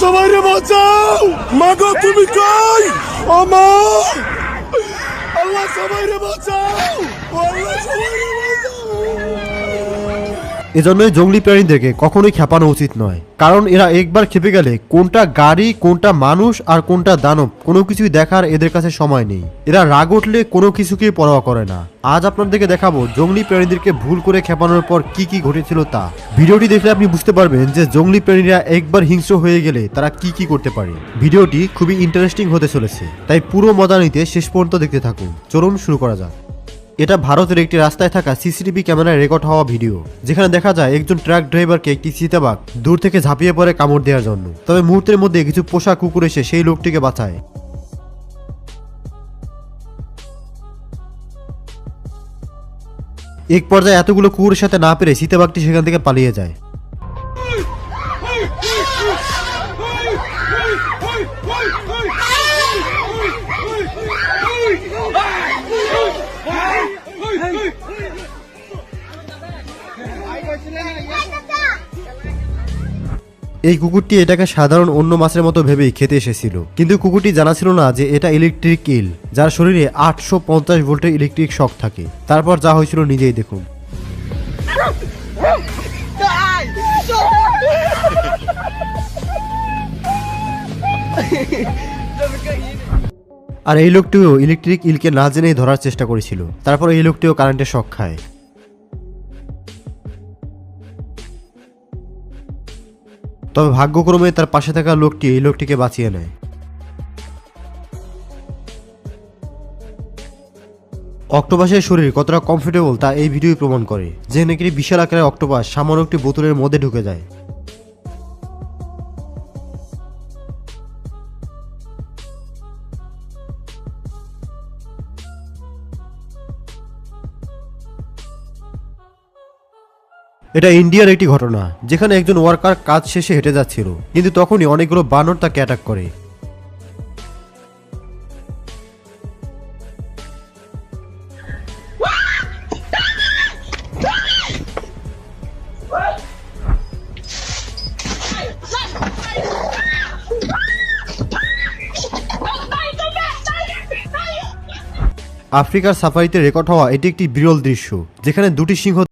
সবাইরে বাঁচাও, মাগো তুমি কই? ও মা, আল্লাহ সবাইরে বাঁচাও, আল্লাহ সবাইরে বাঁচাও। এজন্যই জঙ্গলি প্রাণীদেরকে কখনোই খেপানো উচিত নয়, কারণ এরা একবার খেপে গেলে কোনটা গাড়ি, কোনটা মানুষ আর কোনটা দানব কোনো কিছুই দেখার এদের কাছে সময় নেই। এরা রাগ উঠলে কোনো কিছুকেই পরোয়া করে না। আজ আপনাদেরকে দেখাবো জঙ্গলি প্রাণীদেরকে ভুল করে খেপানোর পর কি কি ঘটেছিল তা। ভিডিওটি দেখলে আপনি বুঝতে পারবেন যে জঙ্গলি প্রাণীরা একবার হিংস্র হয়ে গেলে তারা কি কি করতে পারে। ভিডিওটি খুবই ইন্টারেস্টিং হতে চলেছে, তাই পুরো মজা নিতে শেষ পর্যন্ত দেখতে থাকুন। চলুন শুরু করা যাক। এটা ভারতের একটি রাস্তায় থাকা সিসিটিভি ক্যামেরায় রেকর্ড হওয়া ভিডিও, যেখানে দেখা যায় একজন ট্রাক ড্রাইভারকে একটি চিতাবাঘ দূর থেকে ঝাঁপিয়ে পড়ে কামড় দেওয়ার জন্য। তবে মুহূর্তের মধ্যে কিছু পোষা কুকুর এসে সেই লোকটিকে বাঁচায়। এক পর্যায়ে এতগুলো কুকুরের সাথে না পেরে চিতাবাঘটি সেখান থেকে পালিয়ে যায়। এই কুকুরটি এটাকে সাধারণ অন্য মাছের মতো ভেবেই খেতে এসেছিল, কিন্তু কুকুরটি জানা ছিল না যে এটা ইলেকট্রিক ইল, যার শরীরে 850 ভোল্টের ইলেকট্রিক শক থাকে। তারপর যা হয়েছিল নিজেই দেখুন। আর এই লোকটিও ইলেকট্রিক ইলকে না জেনেই ধরার চেষ্টা করেছিল। তারপর এই লোকটিও কারেন্টের শক খায়। তবে ভাগ্যক্রমে তার পাশে থাকা লোকটি এই লোকটিকে বাঁচিয়ে নেয়। অক্টোপাসের শরীর কতটা কমফোর্টেবল তা এই ভিডিও প্রমাণ করে, যে নাকি বিশাল আকারের অক্টোপাস সামান্য একটি বোতলের মধ্যে ঢুকে যায়। এটা ইন্ডিয়ার একটি ঘটনা, যেখানে একজন ওয়ার্কার কাজ শেষে হেঁটে যাচ্ছিল, কিন্তু তখনই অনেকগুলো বানর তাকে অ্যাটাক করে। আফ্রিকার সাফারিতে রেকর্ড হওয়া এটি একটি বিরল দৃশ্য, যেখানে দুটি সিংহ